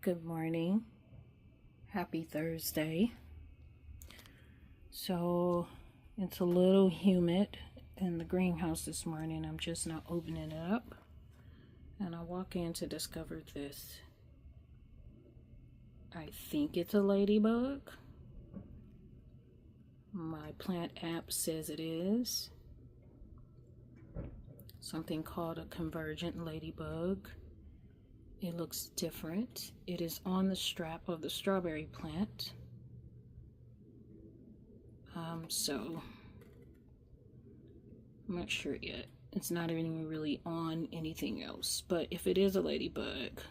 Good morning. Happy Thursday. So it's a little humid in the greenhouse this morning. I'm just now opening it up, and I walk in to discover this. I think it's a ladybug. My plant app says it is. Something called a convergent ladybug. It looks different. It is on the strap of the strawberry plant. So I'm not sure yet. It's not even really on anything else. But if it is a ladybug,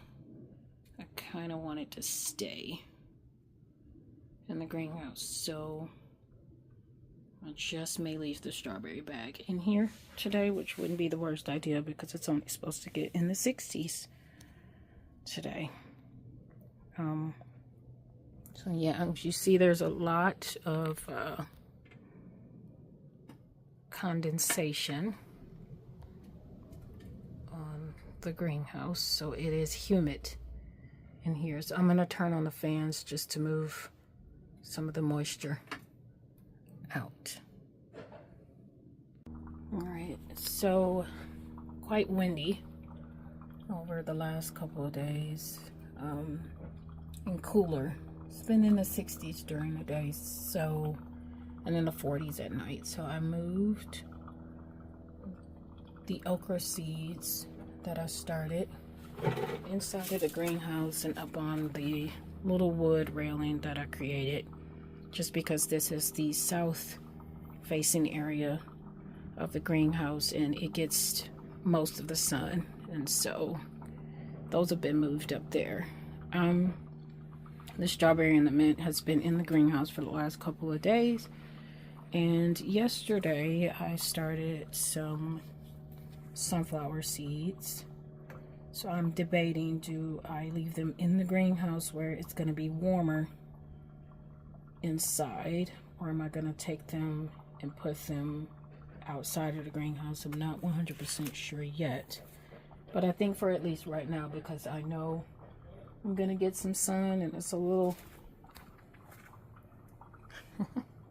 I kind of want it to stay in the greenhouse. So I just may leave the strawberry bag in here today, which wouldn't be the worst idea because it's only supposed to get in the 60s today. So yeah, you see there's a lot of condensation on the greenhouse, so it is humid in here. So I'm gonna turn on the fans just to move some of the moisture out. All right, so quite windy over the last couple of days, and cooler. It's been in the 60s during the day, so, and in the 40s at night. So I moved the okra seeds that I started inside of the greenhouse and up on the little wood railing that I created, just because this is the south facing area of the greenhouse and it gets most of the sun, and so those have been moved up there. The strawberry and the mint has been in the greenhouse for the last couple of days, and yesterday I started some sunflower seeds. So I'm debating, do I leave them in the greenhouse where it's going to be warmer inside, or am I going to take them and put them outside of the greenhouse? I'm not 100% sure yet, but I think for at least right now, because I know I'm gonna get some sun and it's a little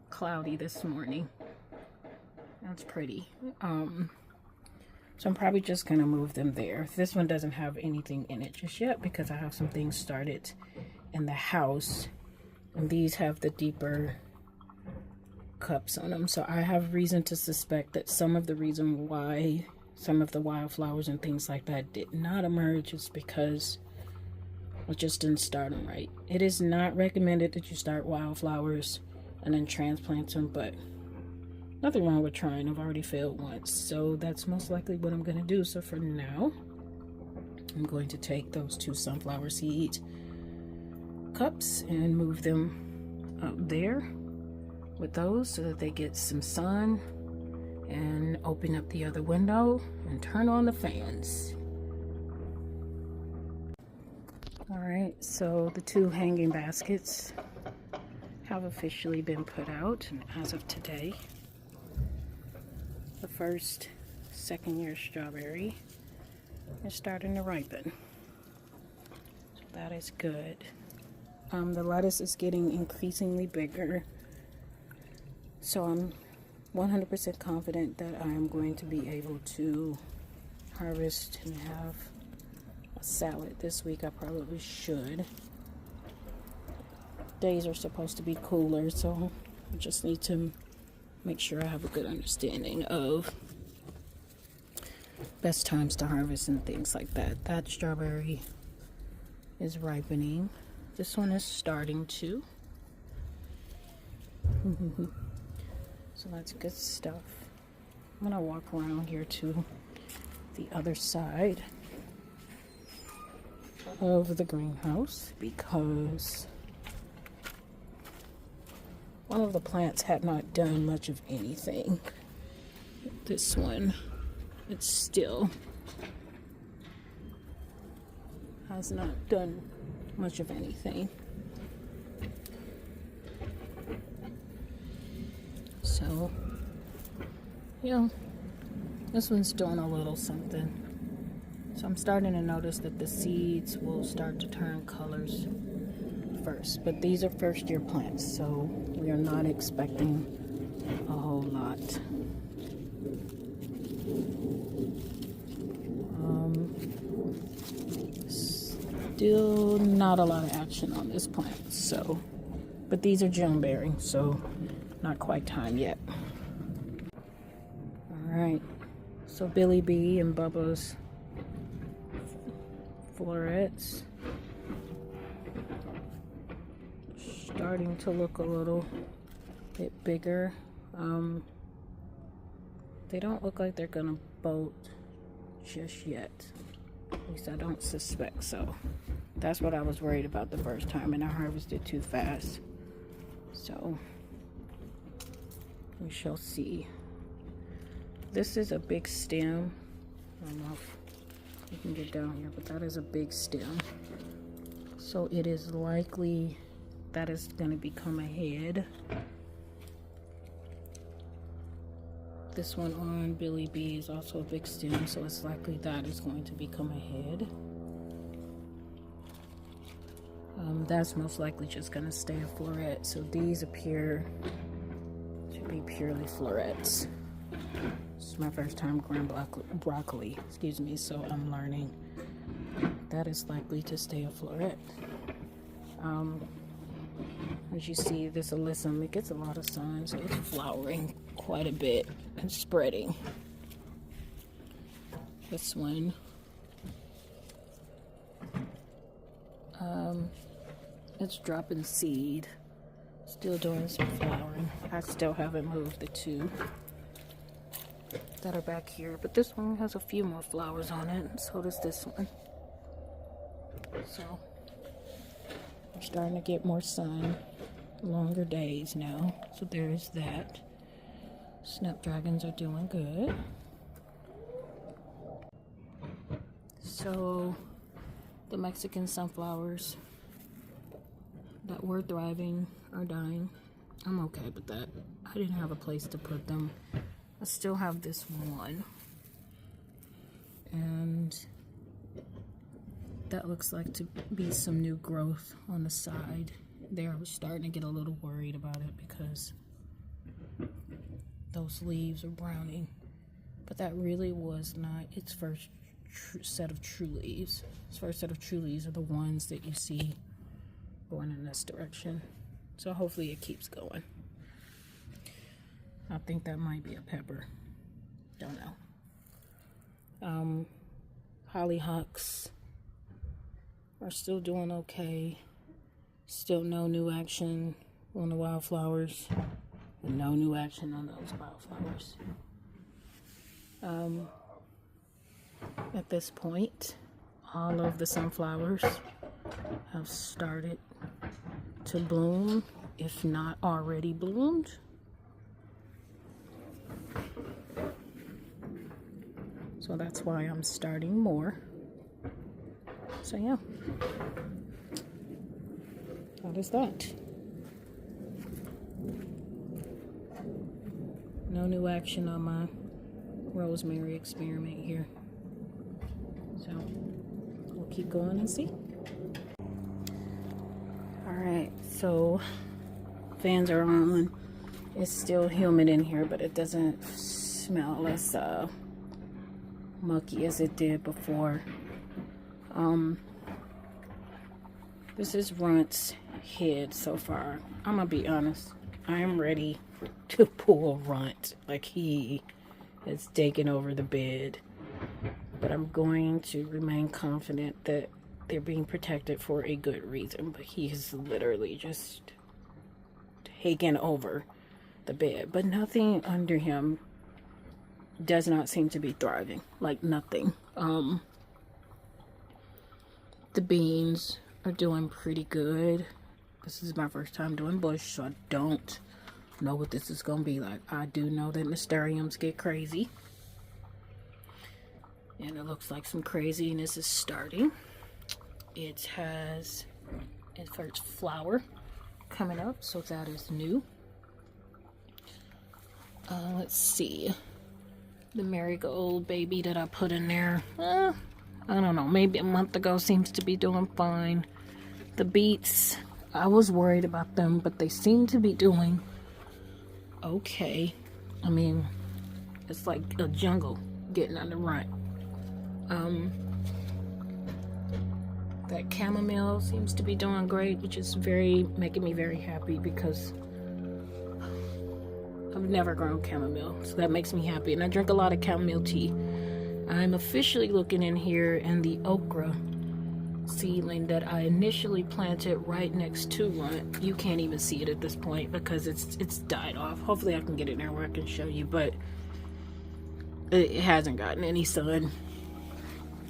cloudy this morning. That's pretty. So I'm probably just gonna move them there. This one doesn't have anything in it just yet because I have some things started in the house, and these have the deeper cups on them. So I have reason to suspect that some of the reason why some of the wildflowers and things like that did not emerge is because I just didn't start them right. It is not recommended that you start wildflowers and then transplant them, but nothing wrong with trying. I've already failed once, so that's most likely what I'm going to do. So for now, I'm going to take those two sunflower seed cups and move them up there with those so that they get some sun, and open up the other window and turn on the fans. All right, so the two hanging baskets have officially been put out, and as of today, the first second-year strawberry is starting to ripen. So that is good. The lettuce is getting increasingly bigger, so I'm 100% confident that I am going to be able to harvest and have a salad this week. I probably should. Days are supposed to be cooler, so I just need to make sure I have a good understanding of best times to harvest and things like that. That strawberry is ripening. This one is starting to. So that's good stuff. I'm gonna walk around here to the other side of the greenhouse because one of the plants had not done much of anything. This one, it still has not done much of anything. So, yeah, this one's doing a little something. So I'm starting to notice that the seeds will start to turn colors first. But these are first year plants, so we are not expecting a whole lot. Still not a lot of action on this plant, so, but these are June bearing, so not quite time yet. All right, so Billy B and Bubba's florets starting to look a little bit bigger. They don't look like they're gonna bolt just yet. At least I don't suspect so. That's what I was worried about the first time, and I harvested too fast. So we shall see. This is a big stem. I don't know if you can get down here, but that is a big stem. So it is likely that is going to become a head. This one on Billy B is also a big stem, so it's likely that is going to become a head. That's most likely just going to stay a floret. So these appear to be purely florets. This is my first time growing broccoli, excuse me, so I'm learning. That is likely to stay a floret. As you see, this alyssum, it gets a lot of sun, so it's flowering quite a bit and spreading. This one, it's dropping seed, still doing some flowering. I still haven't moved the two that are back here, but this one has a few more flowers on it, and so does this one. So we're starting to get more sun, longer days now, so there is that. Snapdragons are doing good. So the Mexican sunflowers that were thriving are dying. I'm okay with that. I didn't have a place to put them. I still have this one, and that looks like to be some new growth on the side there. I was starting to get a little worried about it because those leaves are browning, but that really was not its first set of true leaves. Its first set of true leaves are the ones that you see going in this direction, so hopefully it keeps going. I think that might be a pepper, don't know. Hollyhocks are still doing okay. Still no new action on the wildflowers, and no new action on those wildflowers. At this point, all of the sunflowers have started to bloom, if not already bloomed. So that's why I'm starting more. So yeah, that is that. No new action on my rosemary experiment here. So we'll keep going and see. Alright, so fans are on. It's still humid in here, but it doesn't smell as mucky as it did before. This is Runt's head so far. I'm gonna be honest, I am ready to pull Runt. Like, he has taken over the bed, but I'm going to remain confident that they're being protected for a good reason. But he's literally just taken over the bed, but nothing under him does not seem to be thriving. Like, nothing. The beans are doing pretty good. This is my first time doing bush, so I don't know what this is gonna be like. I do know that nasturtiums get crazy, and it looks like some craziness is starting. It has its first flower coming up, so that is new. Let's see, the marigold baby that I put in there, I don't know, maybe a month ago, seems to be doing fine. The beets, I was worried about them, but they seem to be doing okay. I mean, it's like a jungle getting on the run. That chamomile seems to be doing great, which is making me very happy because I've never grown chamomile, so that makes me happy. And I drink a lot of chamomile tea. I'm officially looking in here, and the okra seedling that I initially planted right next to one, you can't even see it at this point because it's died off. Hopefully I can get it there where I can show you, but it hasn't gotten any sun,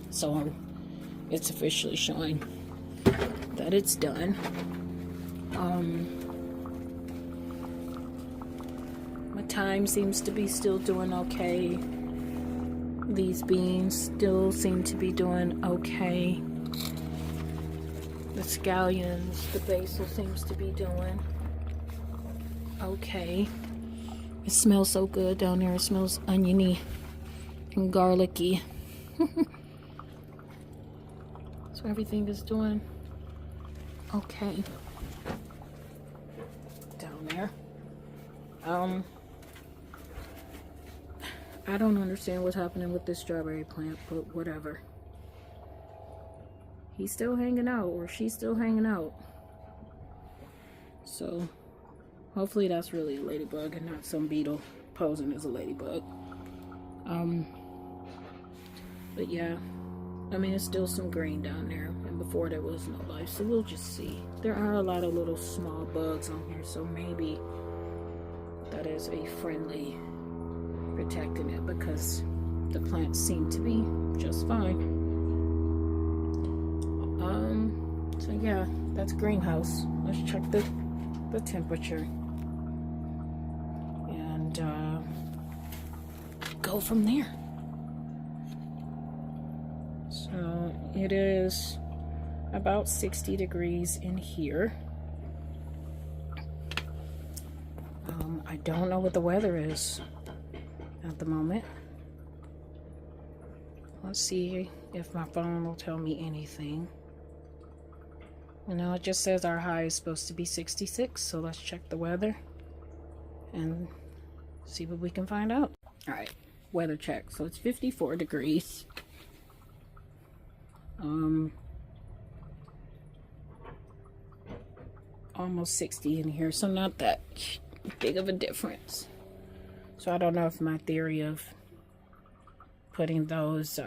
so it's officially showing that it's done. My thyme seems to be still doing okay. These beans still seem to be doing okay. The scallions, the basil seems to be doing okay. It smells so good down there. It smells oniony and garlicky. So everything is doing okay down there. I don't understand what's happening with this strawberry plant, but whatever. He's still hanging out, or she's still hanging out. So hopefully that's really a ladybug and not some beetle posing as a ladybug. But yeah, I mean, it's still some green down there, and before there was no life, so we'll just see. There are a lot of little small bugs on here, so maybe that is a friendly protecting it, because the plants seem to be just fine. So yeah, that's greenhouse. Let's check the temperature and go from there. So it is about 60 degrees in here. I don't know what the weather is at the moment. Let's see if my phone will tell me anything. You know, it just says our high is supposed to be 66, so let's check the weather and see what we can find out. All right, weather check. So it's 54 degrees. Almost 60 in here, so not that big of a difference. So I don't know if my theory of putting those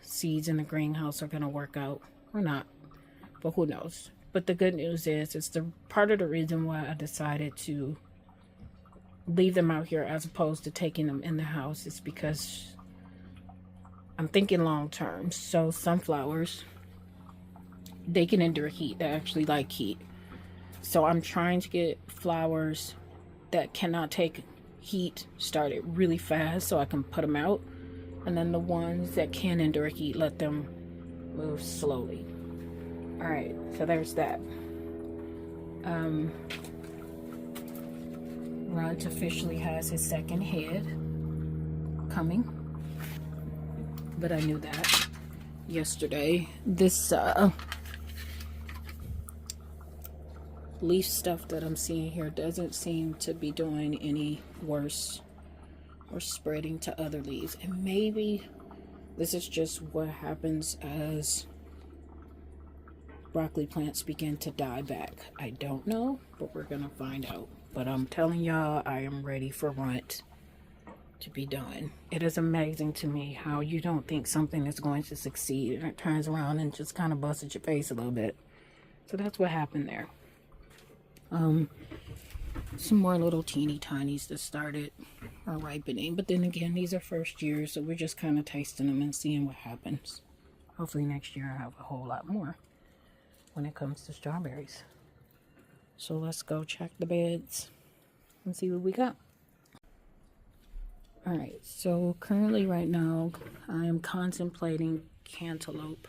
seeds in the greenhouse are going to work out or not, but who knows. But the good news is, it's the part of the reason why I decided to leave them out here as opposed to taking them in the house is because I'm thinking long term. So sunflowers, they can endure heat. They actually like heat. So I'm trying to get flowers that cannot take heat started really fast so I can put them out. And then the ones that can endure heat, let them move slowly. All right, so there's that. Runt officially has his second head coming, but I knew that yesterday. This leaf stuff that I'm seeing here doesn't seem to be doing any worse or spreading to other leaves, and maybe this is just what happens as broccoli plants begin to die back. I don't know, but we're gonna find out. But I'm telling y'all, I am ready for Runt to be done. It is amazing to me how you don't think something is going to succeed and it turns around and just kind of busts at your face a little bit. So that's what happened there. Some more little teeny tinies that started are ripening, but then again, these are first year, so we're just kind of tasting them and seeing what happens. Hopefully next year I'll have a whole lot more when it comes to strawberries. So let's go check the beds and see what we got. All right, so currently right now I am contemplating cantaloupe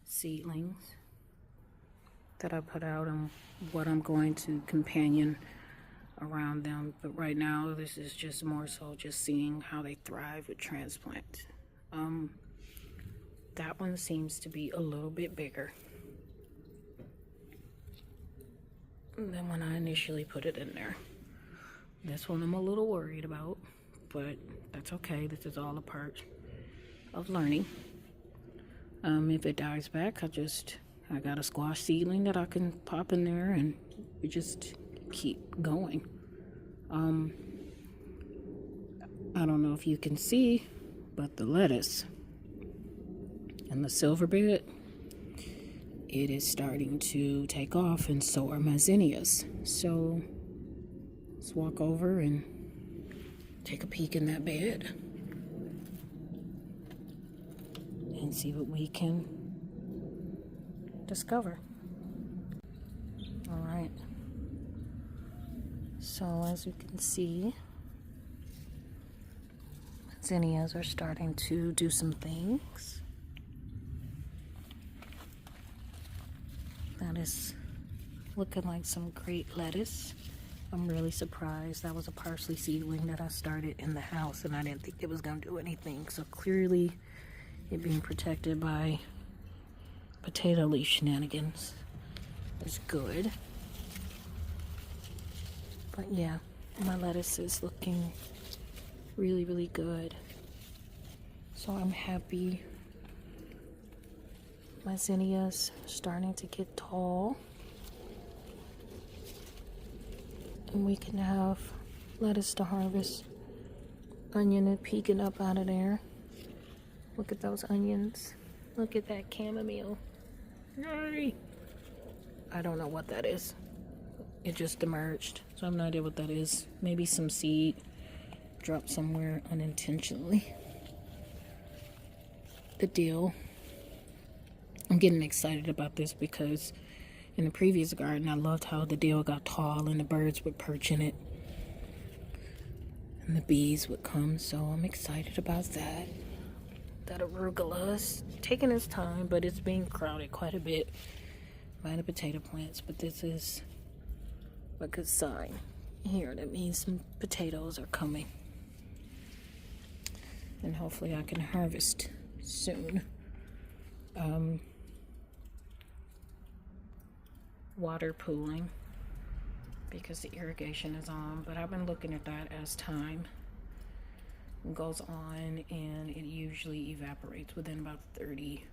seedlings that I put out and what I'm going to companion around them. But right now this is just more so just seeing how they thrive with transplant. That one seems to be a little bit bigger than when I initially put it in there. This one I'm a little worried about, but that's okay. This is all a part of learning. If it dies back, I got a squash seedling that I can pop in there and we just keep going. I don't know if you can see, but the lettuce and the silver bed, it is starting to take off, and so are my zinnias. So let's walk over and take a peek in that bed and see what we can discover. All right. So as you can see, zinnias are starting to do some things. That is looking like some great lettuce. I'm really surprised. That was a parsley seedling that I started in the house, and I didn't think it was going to do anything. So clearly it being protected by potato leaf shenanigans is good. But yeah, my lettuce is looking really, really good. So I'm happy. My zinnias starting to get tall. And we can have lettuce to harvest. Onion is peeking up out of there. Look at those onions. Look at that chamomile. Yay! I don't know what that is. It just emerged, so I have no idea what that is. Maybe some seed dropped somewhere unintentionally. The dill. I'm getting excited about this because in the previous garden, I loved how the dill got tall and the birds would perch in it. And the bees would come, so I'm excited about that. That arugula is taking its time, but it's being crowded quite a bit by the potato plants. But this is a good sign here. That means some potatoes are coming. And hopefully I can harvest soon. Water pooling because the irrigation is on, but I've been looking at that as time goes on, and it usually evaporates within about 30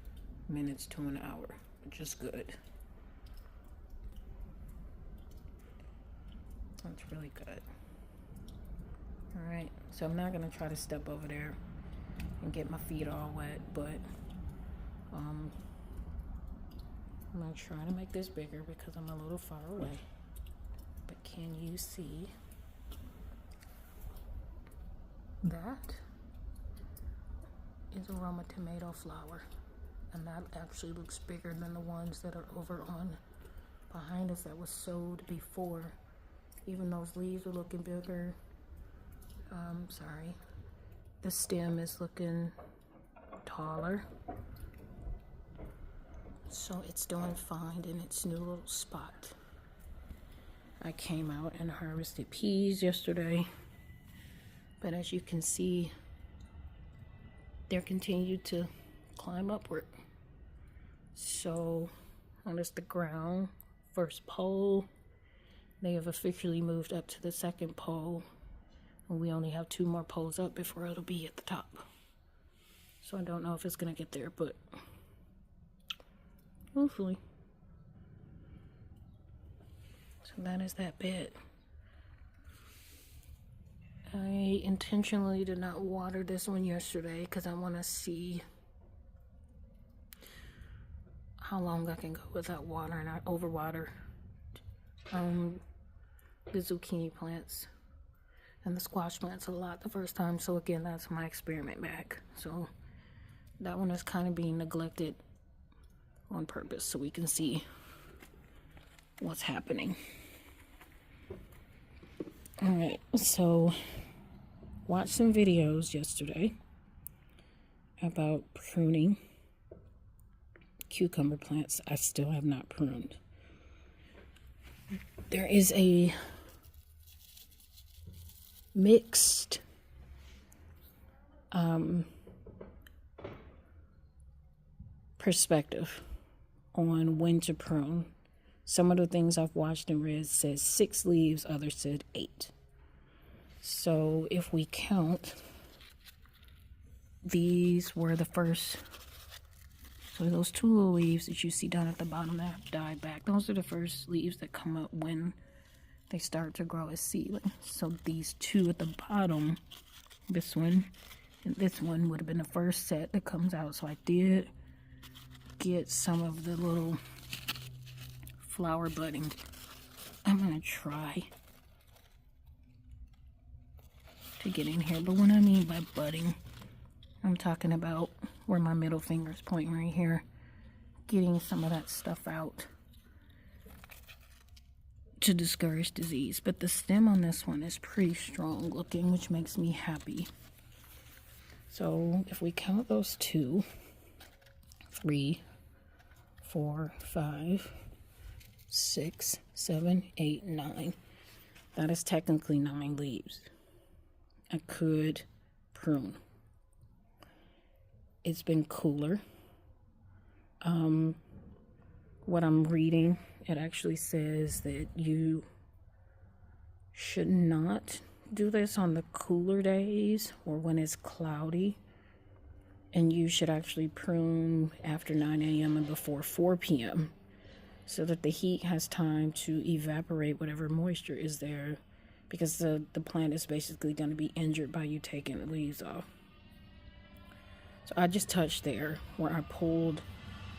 minutes to an hour, which is good. That's really good. All right, so I'm not gonna try to step over there and get my feet all wet, but I'm gonna try to make this bigger because I'm a little far away. But can you see that? Is aroma tomato flower, and that actually looks bigger than the ones that are over on behind us that was sowed before. Even those leaves are looking bigger. Sorry, the stem is looking taller. So it's doing fine in its new little spot. I came out and harvested peas yesterday, but as you can see, they're continued to climb upward. So on this the ground, first pole, they have officially moved up to the second pole, and we only have 2 more poles up before it'll be at the top. So I don't know if it's gonna get there, but hopefully. So that is that bed. I intentionally did not water this one yesterday because I want to see how long I can go without water and not overwater the zucchini plants and the squash plants a lot the first time. So again, that's my experiment bag. So that one is kind of being neglected on purpose so we can see what's happening. All right, so watched some videos yesterday about pruning cucumber plants. I still have not pruned. There is a mixed perspective on when to prune. Some of the things I've watched and read says 6 leaves, others said 8. So if we count, these were the first. So those 2 little leaves that you see down at the bottom that have died back, those are the first leaves that come up when they start to grow as seedlings. So these 2 at the bottom, this one and this one, would have been the first set that comes out. So I did get some of the little flower budding. I'm gonna try to get in here, but what I mean by budding, I'm talking about where my middle finger's pointing right here, getting some of that stuff out to discourage disease. But the stem on this one is pretty strong looking, which makes me happy. So if we count those 2, 3, 4, 5, 6, 7, 8, 9, that is technically 9 leaves. I could prune. It's been cooler. What I'm reading, it actually says that you should not do this on the cooler days or when it's cloudy, and you should actually prune after 9 a.m. and before 4 p.m. so that the heat has time to evaporate whatever moisture is there, because the plant is basically going to be injured by you taking the leaves off. So I just touched there where I pulled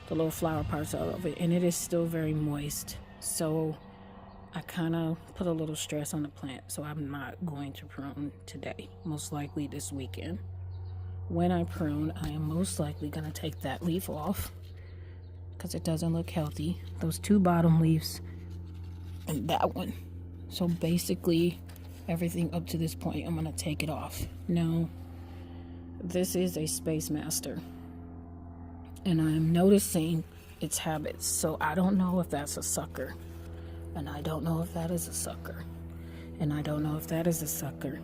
the little flower parts out of it, and it is still very moist. So I kind of put a little stress on the plant, so I'm not going to prune today, most likely this weekend. When I prune, I am most likely going to take that leaf off because it doesn't look healthy. Those 2 bottom leaves and that one. So basically everything up to this point, I'm going to take it off. Now, this is a Space Master, and I'm noticing its habits. So I don't know if that's a sucker, and I don't know if that is a sucker, and I don't know if that is a sucker.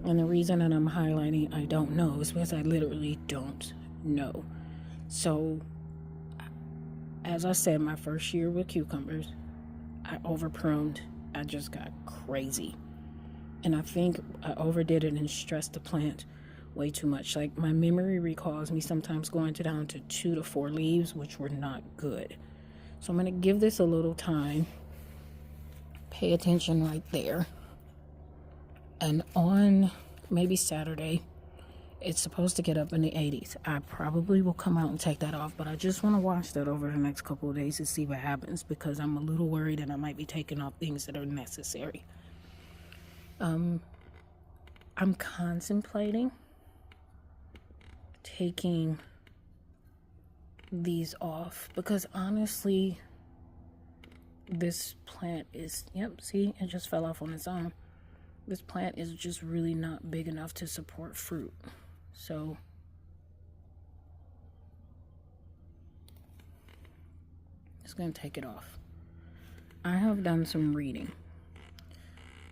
And the reason that I'm highlighting I don't know is because I literally don't know. So as I said, my first year with cucumbers, I over pruned. I just got crazy, and I think I overdid it and stressed the plant way too much. Like, my memory recalls me sometimes going down to 2 to 4 leaves, which were not good. So I'm going to give this a little time. Pay attention right there. And on maybe Saturday, it's supposed to get up in the 80s. I probably will come out and take that off, but I just want to watch that over the next couple of days to see what happens, because I'm a little worried that I might be taking off things that are necessary. I'm contemplating taking these off because honestly, this plant is, yep, see, it just fell off on its own. This plant is just really not big enough to support fruit. So just gonna take it off. I have done some reading,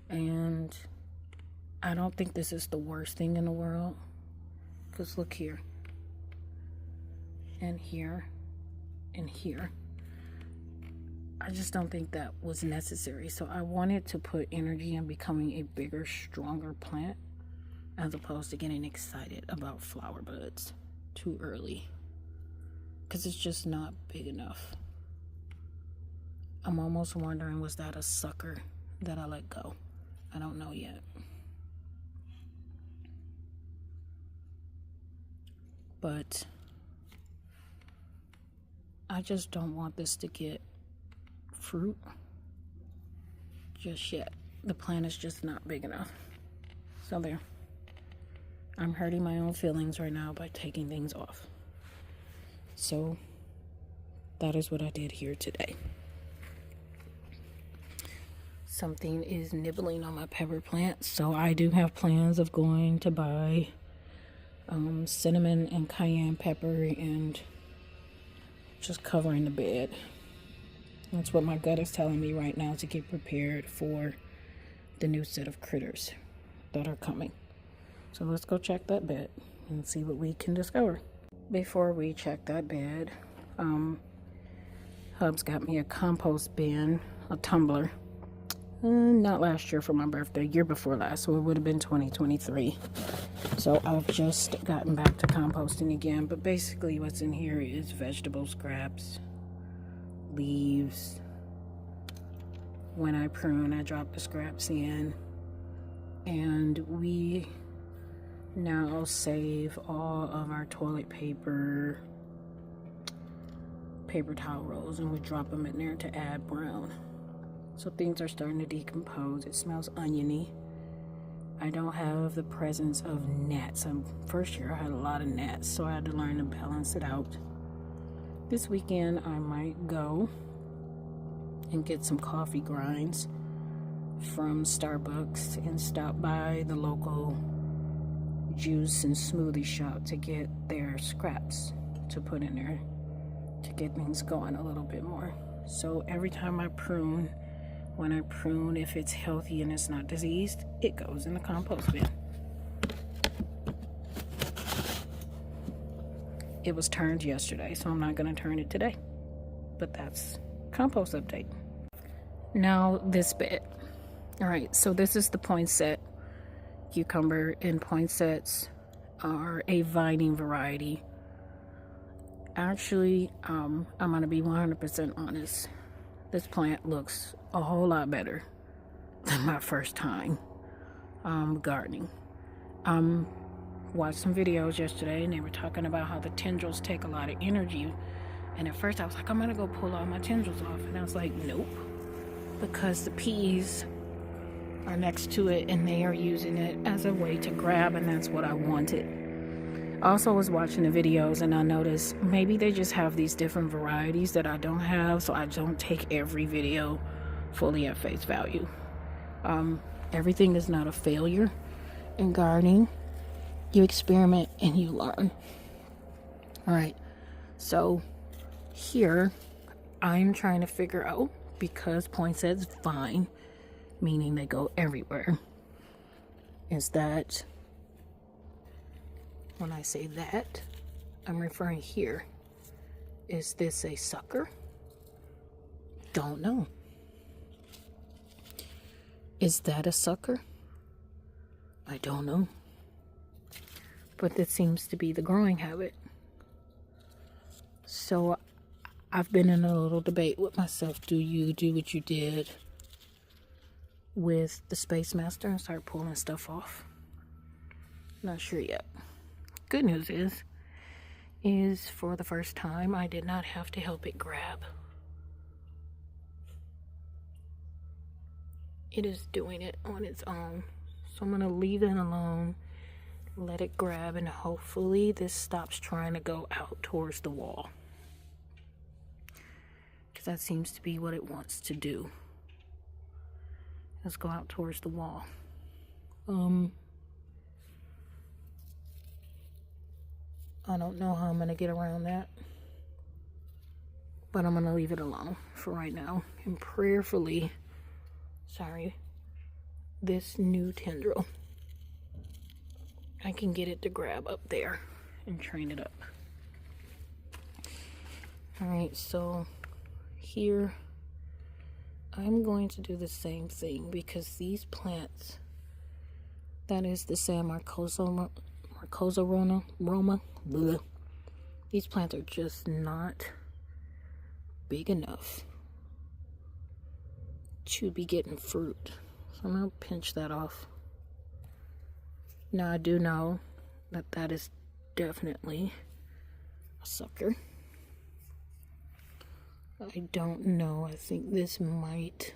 and I don't think this is the worst thing in the world, because look here and here and here. I just don't think that was necessary. So I wanted to put energy in becoming a bigger, stronger plant, as opposed to getting excited about flower buds too early, because it's just not big enough. I'm almost wondering, was that a sucker that I let go? I don't know yet. But I just don't want this to get fruit just yet. The plant is just not big enough. So there. I'm hurting my own feelings right now by taking things off. So that is what I did here today. Something is nibbling on my pepper plant, so I do have plans of going to buy cinnamon and cayenne pepper and just covering the bed. That's what my gut is telling me right now to get prepared for the new set of critters that are coming. So let's go check that bed and see what we can discover. Before we check that bed, Hubs got me a compost bin, a tumbler. Not last year for my birthday, year before last, so it would have been 2023. So I've just gotten back to composting again, but basically what's in here is vegetable scraps, leaves. When I prune, I drop the scraps in, and we now save all of our toilet paper, paper towel rolls, and we drop them in there to add brown. So things are starting to decompose. It smells oniony. I don't have the presence of gnats. First year I had a lot of gnats, so I had to learn to balance it out. This weekend I might go and get some coffee grinds from Starbucks and stop by the local juice and smoothie shop to get their scraps to put in there to get things going a little bit more. So every time I prune, when I prune, if it's healthy and it's not diseased, it goes in the compost bin. It was turned yesterday, so I'm not going to turn it today. But that's compost update. Now this bit. Alright, so this is the poinsettia cucumber, and poinsettias are a vining variety. Actually, I'm going to be 100% honest. This plant looks a whole lot better than my first time gardening. Watched some videos yesterday, and they were talking about how the tendrils take a lot of energy. And at first I was like, I'm gonna go pull all my tendrils off, and I was like, nope, because the peas are next to it and they are using it as a way to grab, and that's what I wanted. I also was watching the videos and I noticed maybe they just have these different varieties that I don't have, so I don't take every video fully at face value. Everything is not a failure in gardening. You experiment and you learn. Alright, so here I'm trying to figure out, because poinsettias vine, meaning they go everywhere, is that when I say that, I'm referring here. Is this a sucker? Don't know. Is that a sucker? I don't know. But that seems to be the growing habit. So I've been in a little debate with myself. Do you do what you did with the Space Master and start pulling stuff off? Not sure yet. Good news is for the first time I did not have to help it grab. It is doing it on its own. So I'm going to leave it alone, let it grab, and hopefully this stops trying to go out towards the wall. Because that seems to be what it wants to do. Let's go out towards the wall. I don't know how I'm going to get around that. But I'm going to leave it alone for right now. And prayerfully, this new tendril, I can get it to grab up there and train it up. Alright, so here I'm going to do the same thing, because these plants, that is the San Marcosa Roma, these plants are just not big enough to be getting fruit. So I'm going to pinch that off. Now I do know that that is definitely a sucker. I don't know. I think this might.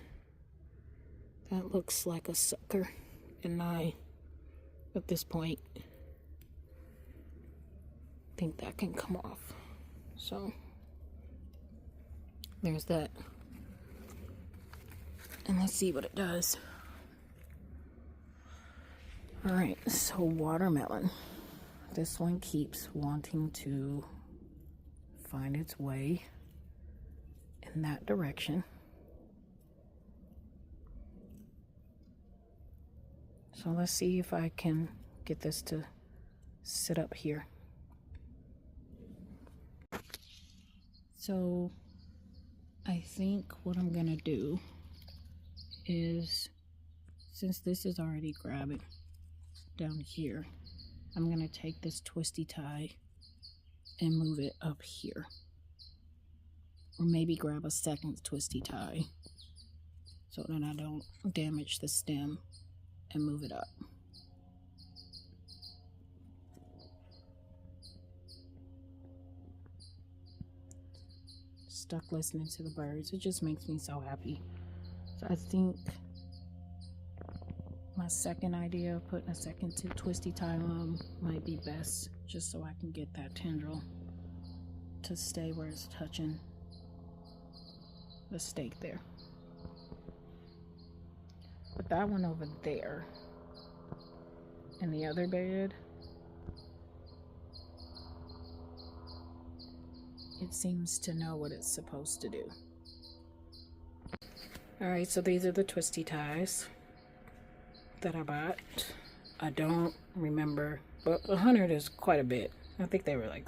That looks like a sucker. And I, at this point, think that can come off. So, there's that. And let's see what it does. Alright, so watermelon. This one keeps wanting to find its way in that direction. So let's see if I can get this to sit up here. So I think what I'm gonna do is, since this is already grabbing down here, I'm gonna take this twisty tie and move it up here, or maybe grab a second twisty tie so that I don't damage the stem, and move it up. Stuck listening to the birds. It just makes me so happy. So I think my second idea of putting a second twisty tie on might be best, just so I can get that tendril to stay where it's touching the stake there. But that one over there in the other bed, it seems to know what it's supposed to do. Alright, so these are the twisty ties that I bought. I don't remember, but 100 is quite a bit. I think they were like,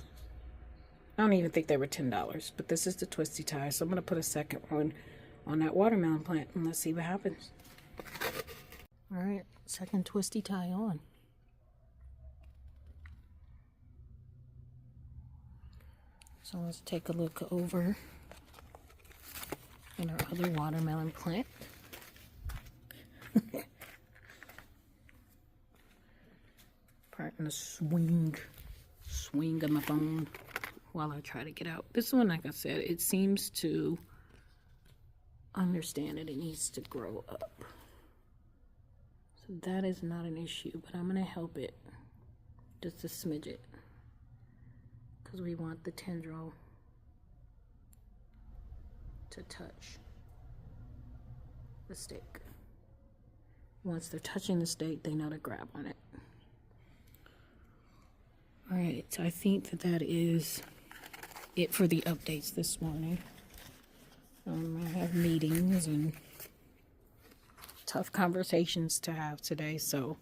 I don't even think they were $10, but this is the twisty tie. So I'm going to put a second one on that watermelon plant and let's see what happens. Alright, second twisty tie on. So let's take a look over in our other watermelon plant. Starting to swing on my phone while I try to get out. This one, like I said, it seems to understand that it needs to grow up. So that is not an issue, but I'm going to help it just a smidget, because we want the tendril to touch the stake. Once they're touching the stake, they know to grab on it. Alright, so I think that is it for the updates this morning. I have meetings and tough conversations to have today, so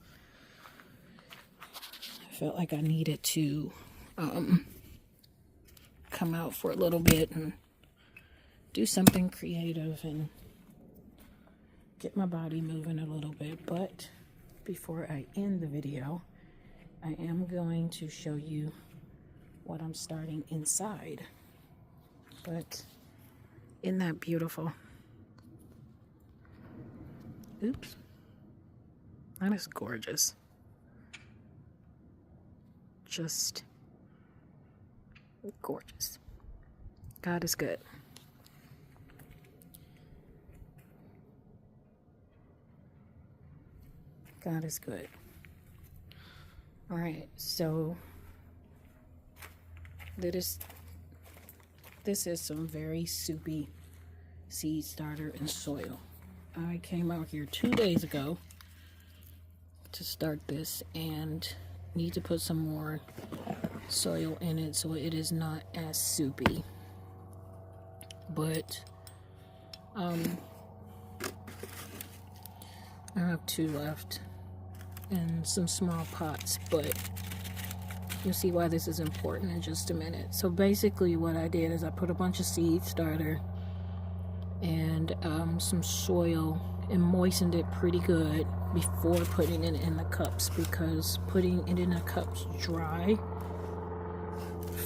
I felt like I needed to come out for a little bit and do something creative and get my body moving a little bit. But before I end the video, I am going to show you what I'm starting inside. But isn't that beautiful? Oops. That is gorgeous. Just gorgeous. God is good. God is good. All right, so this is some very soupy seed starter and soil. I came out here 2 days ago to start this and need to put some more soil in it so it is not as soupy. But I have 2 left and some small pots, but you'll see why this is important in just a minute. So basically what I did is I put a bunch of seed starter and some soil and moistened it pretty good before putting it in the cups, because putting it in the cups dry,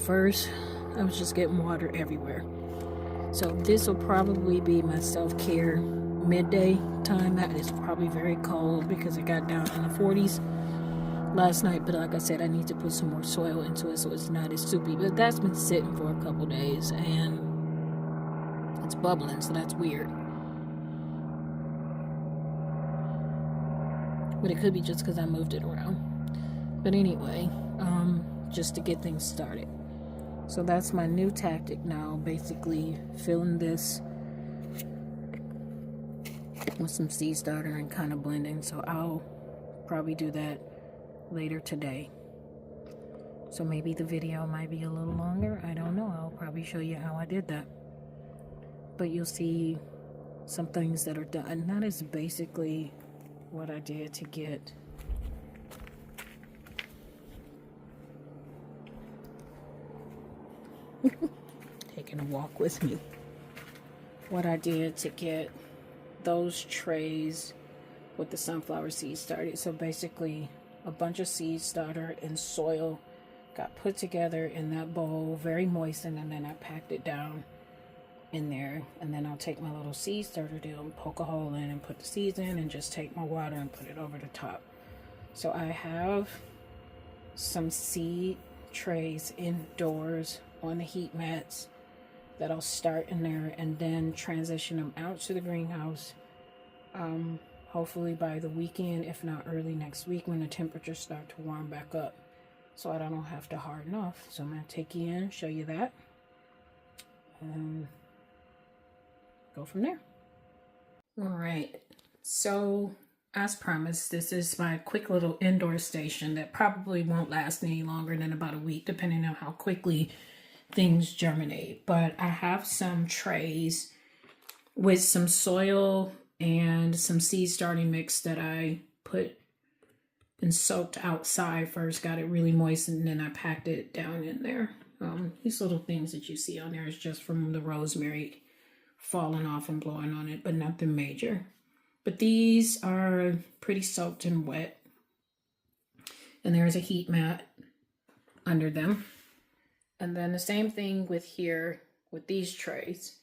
first I was just getting water everywhere. So this will probably be my self-care midday time. That is probably very cold because it got down in the 40s last night, but like I said, I need to put some more soil into it so it's not as soupy. But that's been sitting for a couple days and it's bubbling, so that's weird. But it could be just because I moved it around. But anyway, just to get things started. So that's my new tactic now, basically filling this with some seed starter and kind of blending. So I'll probably do that later today. So maybe the video might be a little longer. I don't know. I'll probably show you how I did that. But you'll see some things that are done. That is basically what I did to get taking a walk with me. what I did to get those trays with the sunflower seeds started. So basically a bunch of seed starter and soil got put together in that bowl, very moistened, and then I packed it down in there. And then I'll take my little seed starter deal and poke a hole in and put the seeds in, and just take my water and put it over the top. So I have some seed trays indoors on the heat mats that I'll start in there and then transition them out to the greenhouse. Hopefully by the weekend, if not early next week, when the temperatures start to warm back up, so I don't have to harden off. So I'm going to take you in, show you that, and go from there. All right, so as promised, this is my quick little indoor station that probably won't last any longer than about a week, depending on how quickly things germinate. But I have some trays with some soil and some seed starting mix that I put and soaked outside first, got it really moist, and then I packed it down in there. These little things that you see on there is just from the rosemary falling off and blowing on it, but nothing major. But these are pretty soaked and wet, and there's a heat mat under them. And then the same thing with here with these trays.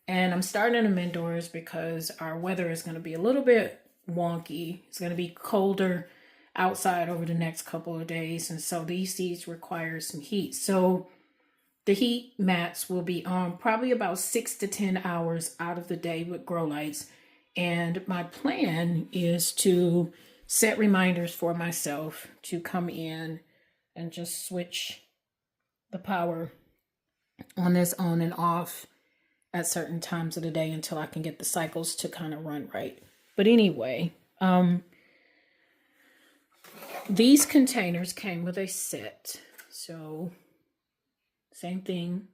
And I'm starting them indoors because our weather is going to be a little bit wonky. It's going to be colder outside over the next couple of days. And so these seeds require some heat. So the heat mats will be on probably about 6 to 10 hours out of the day with grow lights. And my plan is to set reminders for myself to come in and just switch the power on this on and off at certain times of the day until I can get the cycles to kind of run right. But anyway, these containers came with a set. So same thing,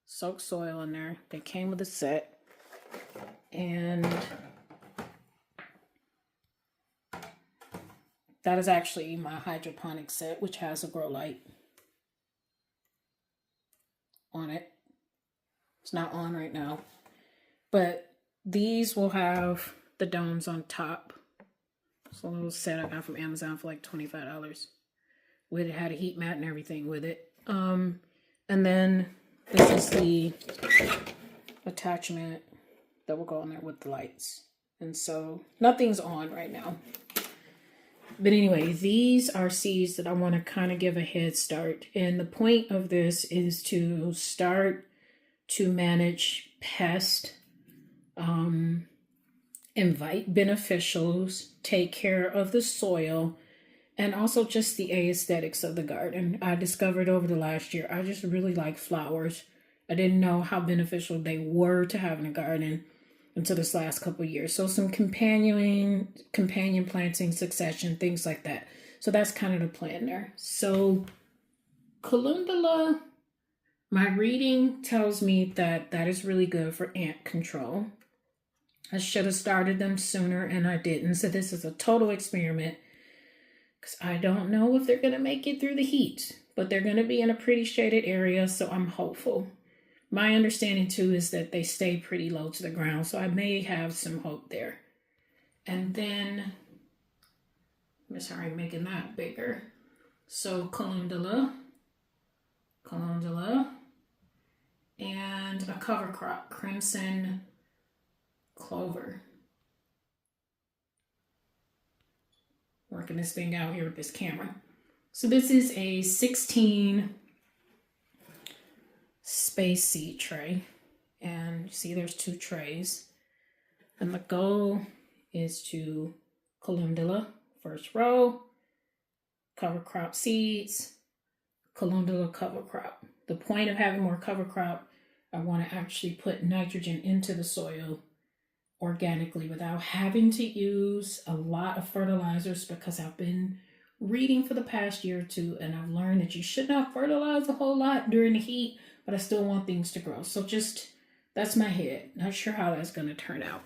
soak soil in there. They came with a set, and that is actually my hydroponic set, which has a grow light on it. It's not on right now, but these will have the domes on top. It's a little set I got from Amazon for like $25. With it had a heat mat and everything with it. And then this is the attachment that will go on there with the lights. And so nothing's on right now. But anyway, these are seeds that I want to kind of give a head start. And the point of this is to start to manage pests, invite beneficials, take care of the soil, and also just the aesthetics of the garden. I discovered over the last year, I just really like flowers. I didn't know how beneficial they were to have in a garden until this last couple of years. So some companion planting, succession, things like that. So that's kind of the plan there. So calendula, my reading tells me that that is really good for ant control. I should have started them sooner and I didn't. So this is a total experiment because I don't know if they're going to make it through the heat, but they're going to be in a pretty shaded area. So I'm hopeful. My understanding too is that they stay pretty low to the ground. So I may have some hope there. And then, I'm sorry, making that bigger. So calendula, and a cover crop, crimson clover. Working this thing out here with this camera. So this is a 16 space seed tray, and you see there's 2 trays, and the goal is to calendula first row, cover crop seeds, calendula cover crop. The point of having more cover crop, I want to actually put nitrogen into the soil organically without having to use a lot of fertilizers, because I've been reading for the past year or two and I've learned that you should not fertilize a whole lot during the heat, but I still want things to grow. So just, that's my head. Not sure how that's going to turn out.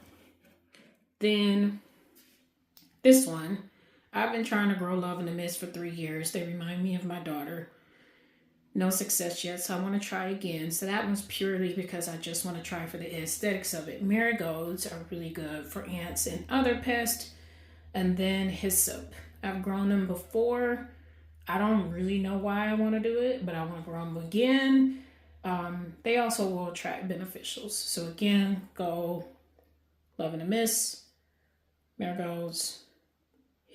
Then this one, I've been trying to grow love in the mist for 3 years. They remind me of my daughter. No success yet, so I want to try again. So that one's purely because I just want to try for the aesthetics of it. Marigolds are really good for ants and other pests. And then hyssop. I've grown them before. I don't really know why I want to do it, but I want to grow them again. They also will attract beneficials. So again, go Love and a Miss, marigolds,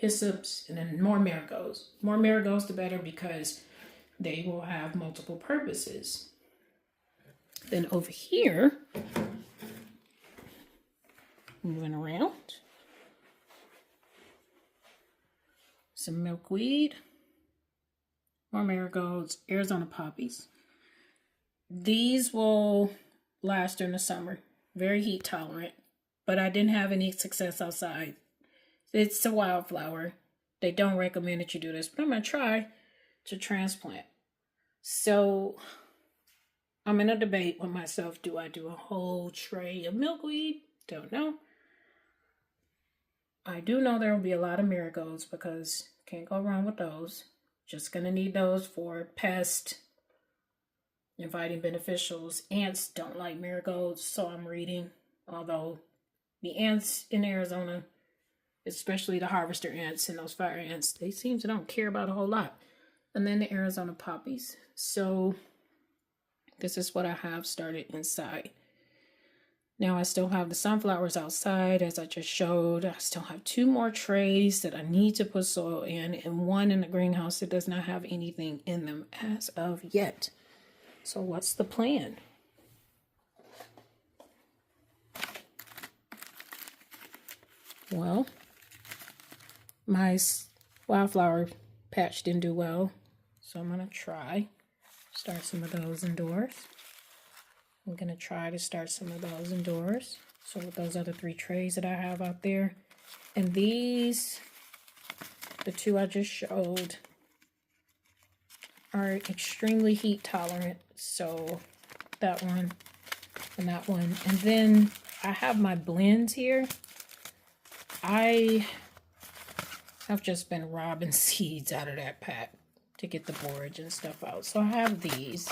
hyssops, and then more marigolds. More marigolds, the better, because they will have multiple purposes. Then over here, moving around, some milkweed, more marigolds, Arizona poppies. These will last during the summer, very heat tolerant, but I didn't have any success outside. It's a wildflower. They don't recommend that you do this, but I'm going to try to transplant. So I'm in a debate with myself. Do I do a whole tray of milkweed? Don't know. I do know there will be a lot of marigolds because can't go wrong with those. Just going to need those for pest, inviting beneficials. Ants don't like marigolds, so I'm reading. Although the ants in Arizona, especially the harvester ants and those fire ants, they seem to don't care about a whole lot. And then the Arizona poppies. So this is what I have started inside. Now I still have the sunflowers outside, as I just showed. I still have 2 more trays that I need to put soil in, and 1 in the greenhouse that does not have anything in them as of yet. So what's the plan? Well, my wildflower patch didn't do well, so I'm going to start some of those indoors. I'm going to try to start some of those indoors. So with those other 3 trays that I have out there. And these, the 2 I just showed, are extremely heat tolerant. So that one and that one. And then I have my blends here. I have just been robbing seeds out of that pack to get the borage and stuff out. So I have these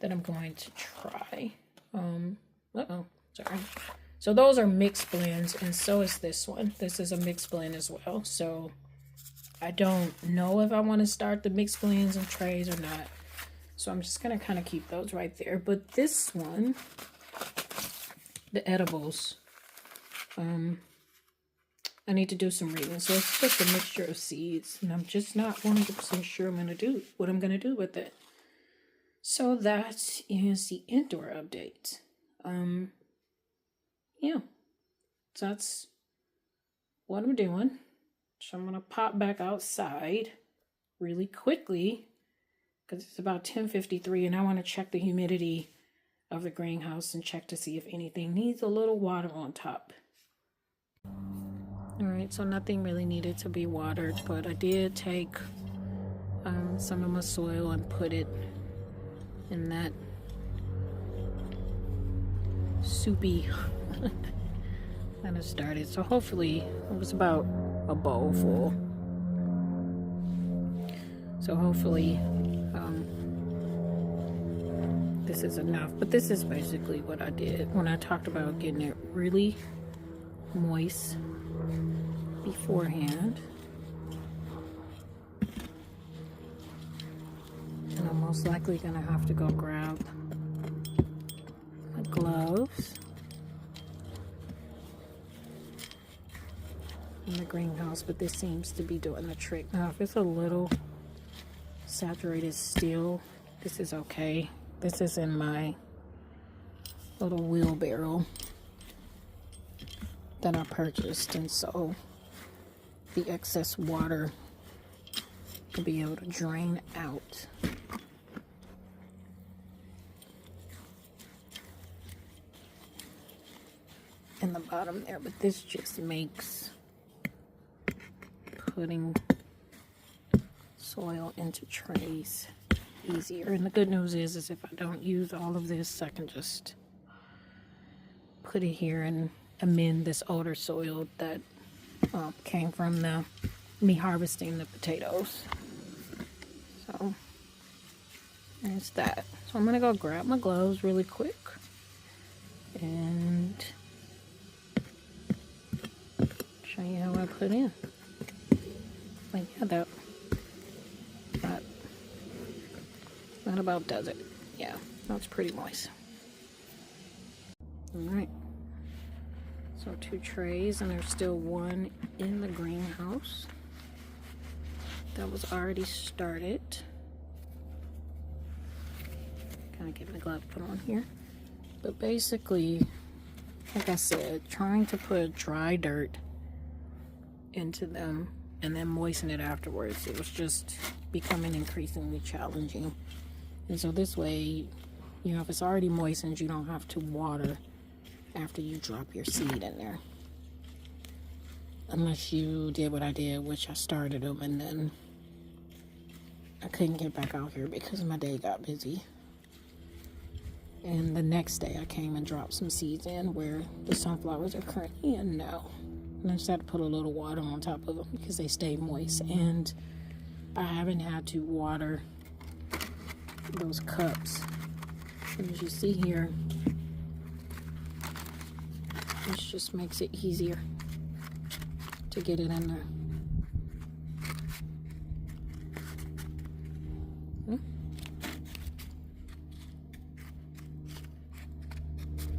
that I'm going to try. Sorry. So those are mixed blends, and so is this one. This is a mixed blend as well. So I don't know if I want to start the mixed blends and trays or not. So I'm just going to kind of keep those right there. But this one, the edibles, I need to do some reading. So it's just a mixture of seeds, and I'm just not 100% sure what I'm going to do with it. So that is the indoor update. Yeah, so that's what I'm doing. So I'm gonna pop back outside really quickly because it's about 10:53, and I want to check the humidity of the greenhouse and check to see if anything needs a little water on top. All right, so nothing really needed to be watered, but I did take some of my soil and put it in that soupy kind of started. So hopefully it was about a bowl full. So hopefully this is enough. But this is basically what I did when I talked about getting it really moist beforehand. And I'm most likely gonna have to go grab my gloves in the greenhouse, but this seems to be doing the trick. Now if it's a little saturated still, this is okay. This is in my little wheelbarrow that I purchased, and so the excess water will be able to drain out. In the bottom there, but this just makes putting soil into trays easier. And the good news is if I don't use all of this, I can just put it here and amend this older soil that came from me harvesting the potatoes. So There's that. So I'm gonna go grab my gloves really quick and show you how I put in. Like, yeah, that about does it. Yeah, that's pretty moist. Alright. So 2 trays, and there's still 1 in the greenhouse that was already started. Kind of get my glove put on here. But basically, like I said, trying to put dry dirt into them and then moisten it afterwards, it was just becoming increasingly challenging. And so this way, you know, if it's already moistened, you don't have to water after you drop your seed in there. Unless you did what I did, which I started them and then I couldn't get back out here because my day got busy. And the next day I came and dropped some seeds in where the sunflowers are currently in now. And I just had to put a little water on top of them because they stay moist. And I haven't had to water those cups. And as you see here, this just makes it easier to get it in there.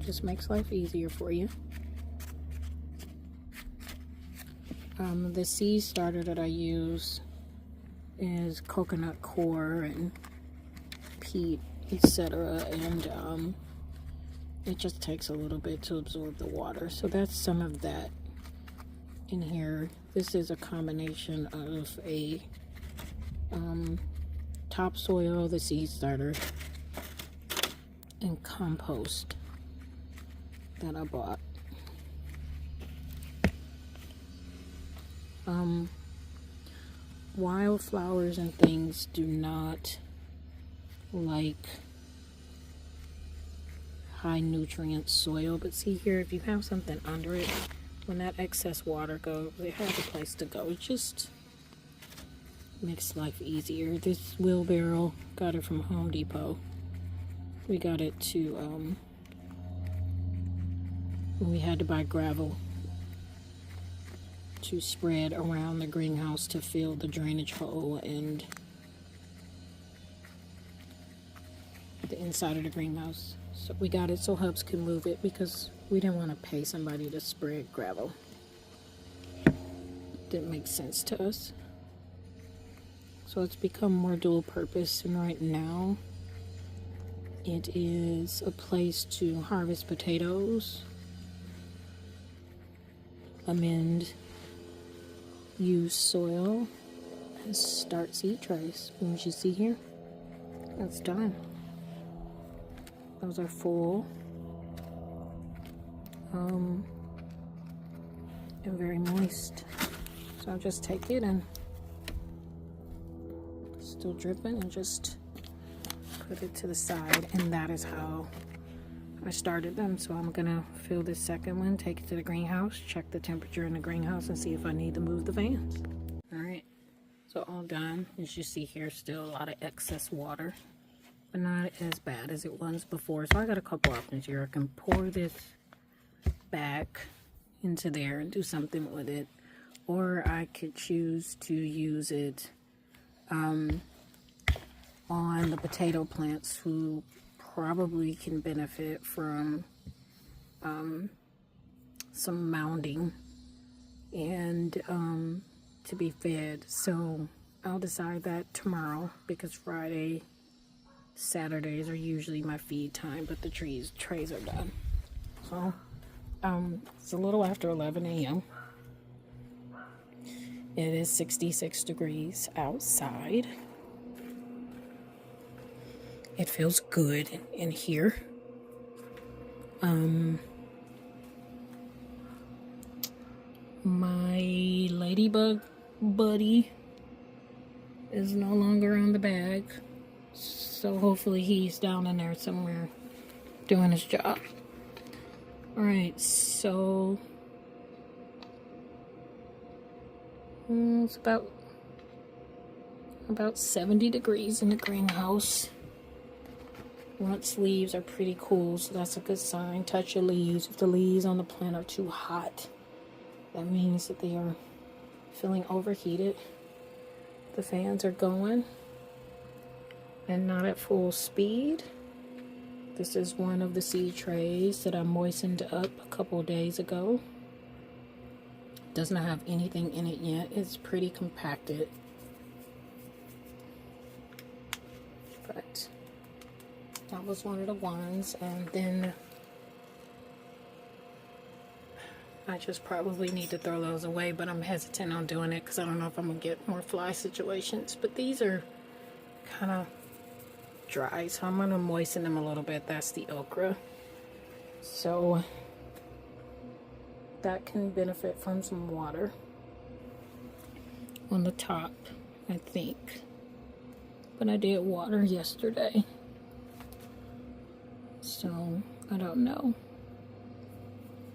Just makes life easier for you. The seed starter that I use is coconut coir and peat, etc. And it just takes a little bit to absorb the water. So that's some of that in here. This is a combination of a topsoil, the seed starter, and compost that I bought. Wildflowers and things do not like high nutrient soil, but see here, if you have something under it, when that excess water goes, it has a place to go. It just makes life easier. This wheelbarrow, got it from Home Depot. We got it to we had to buy gravel to spread around the greenhouse to fill the drainage hole and the inside of the greenhouse. So we got it so Hubs could move it because we didn't want to pay somebody to spread gravel. Didn't make sense to us. So it's become more dual purpose, and right now it is a place to harvest potatoes, amend used soil, and start seed trays. And as you see here, that's done. Those are full and very moist. So I'll just take it and still dripping and just put it to the side, and that is how I started them. So I'm gonna fill this second one, take it to the greenhouse, check the temperature in the greenhouse, and see if I need to move the fans. All right, so all done. As you see here, still a lot of excess water, but not as bad as it was before. So I got a couple options here. I can pour this back into there and do something with it, or I could choose to use it on the potato plants who probably can benefit from some mounding and to be fed. So I'll decide that tomorrow, because Friday, Saturdays are usually my feed time, but the trays are done. So it's a little after 11 a.m. It is 66 degrees outside. It feels good in here. My ladybug buddy is no longer on the bag, so hopefully he's down in there somewhere doing his job. Alright, so it's about 70 degrees in the greenhouse. Once leaves are pretty cool, so that's a good sign. Touch your leaves. If the leaves on the plant are too hot, that means that they are feeling overheated. The fans are going and not at full speed. This is one of the seed trays that I moistened up a couple days ago. Does not have anything in it yet. It's pretty compacted. But that was one of the ones. And then I just probably need to throw those away, but I'm hesitant on doing it because I don't know if I'm going to get more fly situations. But these are kind of dry, so I'm going to moisten them a little bit. That's the okra. So that can benefit from some water on the top, I think. But I did water yesterday, so I don't know.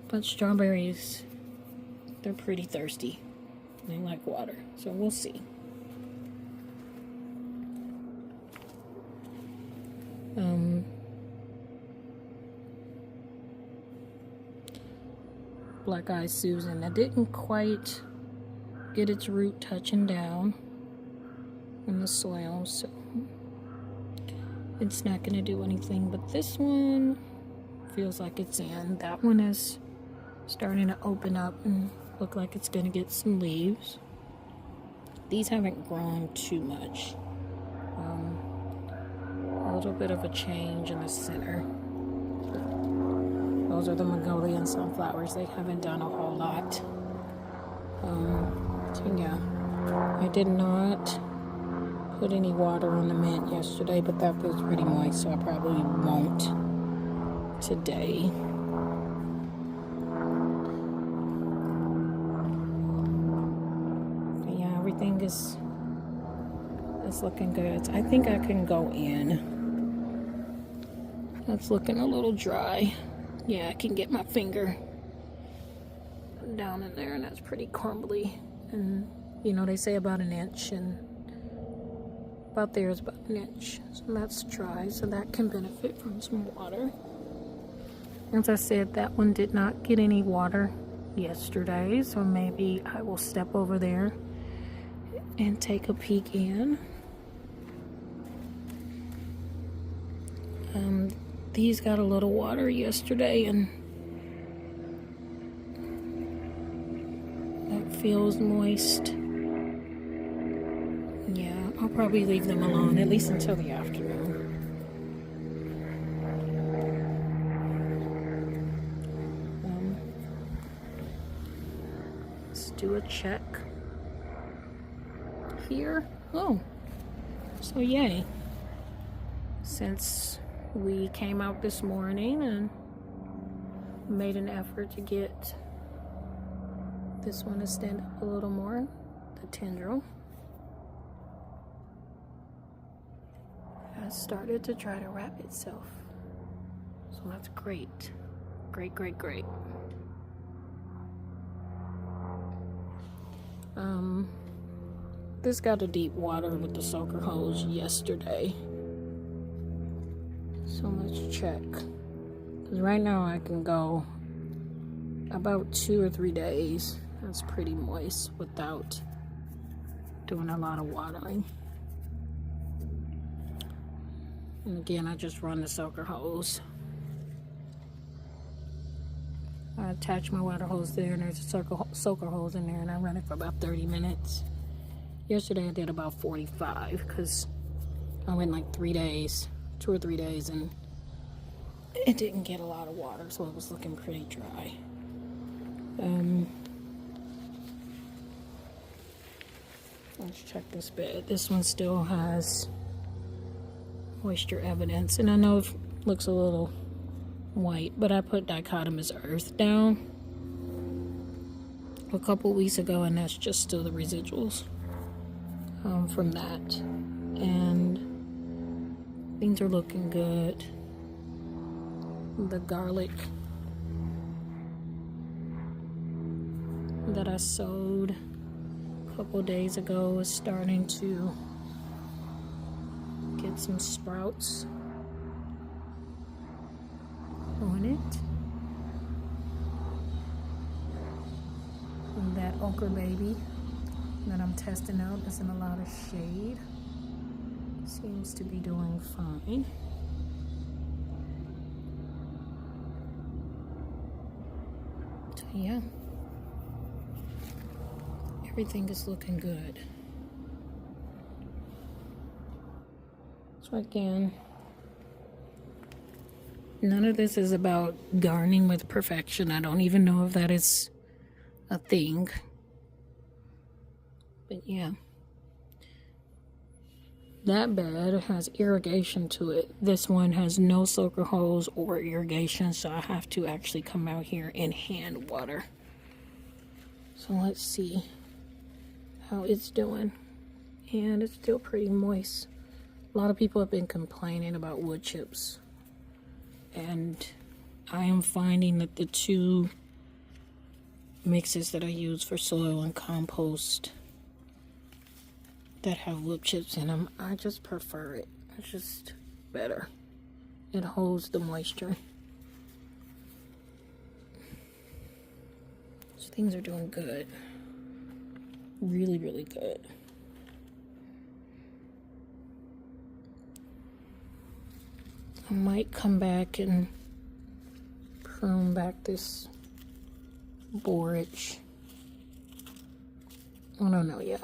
But strawberries, they're pretty thirsty. They like water, so we'll see. Black Eyed Susan, I didn't quite get its root touching down in the soil, so it's not going to do anything. But this one feels like it's in. That one is starting to open up and look like it's going to get some leaves. These haven't grown too much. A little bit of a change in the center. Those are the Mongolian sunflowers. They haven't done a whole lot. So yeah, I did not put any water on the mint yesterday, but that feels pretty moist, so I probably won't today. But yeah, everything is looking good. I think I can go in. That's looking a little dry. Yeah, I can get my finger down in there, and that's pretty crumbly. And you know, they say about an inch, and about there is about an inch. So that's dry, so that can benefit from some water. As I said, that one did not get any water yesterday, so maybe I will step over there and take a peek in. These got a little water yesterday, and that feels moist. Yeah, I'll probably leave them alone, at least until the afternoon. Let's do a check here. Oh, so yay. Since we came out this morning and made an effort to get this one to stand up a little more, the tendril has started to try to wrap itself. So that's great. Great, great, great. This got a deep water with the soaker hose yesterday. So let's check. Because right now I can go about 2 or 3 days. That's pretty moist without doing a lot of watering. And again, I just run the soaker hose. I attach my water hose there, and there's a soaker hose in there, and I run it for about 30 minutes. Yesterday I did about 45 because I went like 3 days. 2 or 3 days, and it didn't get a lot of water, so it was looking pretty dry. Let's check this bed. This one still has moisture evidence, and I know it looks a little white, but I put dichotomous earth down a couple weeks ago, and that's just still the residuals from that. And things are looking good. The garlic that I sowed a couple days ago is starting to get some sprouts. Ochre Baby that I'm testing out. It's in a lot of shade. Seems to be doing fine. So yeah, everything is looking good. So again, none of this is about gardening with perfection. I don't even know if that is a thing. But yeah. That bed has irrigation to it. This one has no soaker hose or irrigation, so I have to actually come out here and hand water. So let's see how it's doing. And it's still pretty moist. A lot of people have been complaining about wood chips. And I am finding that the two mixes that I use for soil and compost that have wood chips in them, I just prefer it. It's just better. It holds the moisture. So things are doing good. Really, really good. I might come back and prune back this borage. I don't know yet.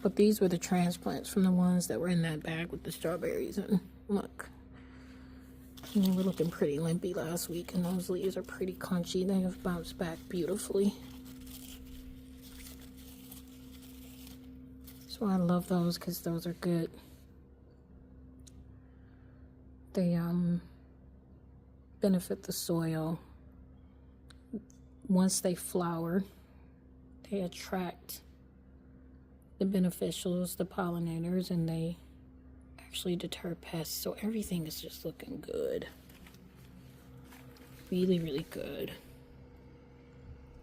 But these were the transplants from the ones that were in that bag with the strawberries. And look, they were looking pretty limpy last week, and those leaves are pretty crunchy. They have bounced back beautifully. So I love those because those are good. They benefit the soil. Once they flower, they attract the beneficials, the pollinators, and they actually deter pests. So everything is just looking good. Really, really good.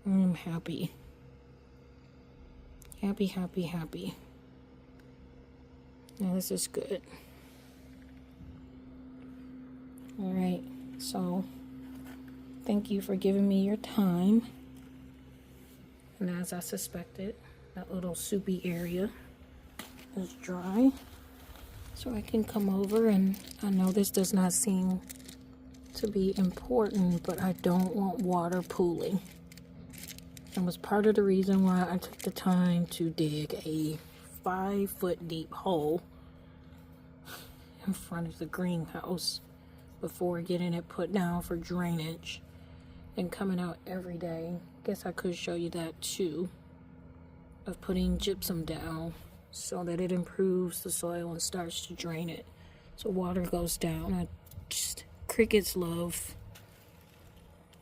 I'm happy. Happy, happy, happy. Now this is good. Alright, so thank you for giving me your time. And as I suspected, that little soupy area is dry. So I can come over, and I know this does not seem to be important, but I don't want water pooling. That was part of the reason why I took the time to dig a 5-foot deep hole in front of the greenhouse before getting it put down for drainage and coming out every day. Guess I could show you that too, of putting gypsum down so that it improves the soil and starts to drain it so water goes down. Crickets love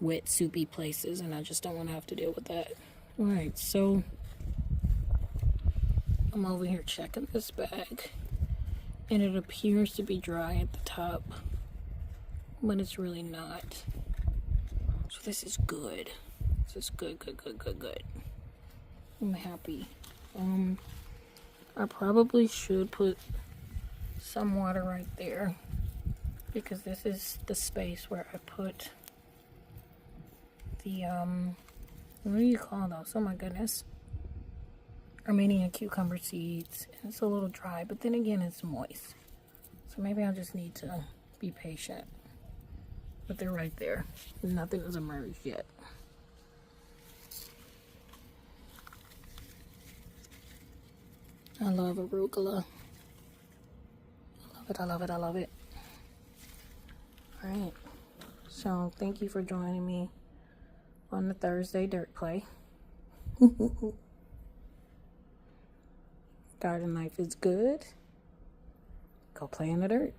wet, soupy places, and I just don't want to have to deal with that. Alright, so I'm over here checking this bag, and it appears to be dry at the top, but it's really not. So this is good. This is good, good, good, good, good. I'm happy. I probably should put some water right there, because this is the space where I put the, what do you call those? Oh my goodness. Armenian cucumber seeds. It's a little dry, but then again, it's moist. So maybe I just need to be patient. But they're right there. Nothing has emerged yet. I love arugula. I love it, I love it, I love it. Alright. So, thank you for joining me on the Thursday Dirt Play. Garden life is good. Go play in the dirt.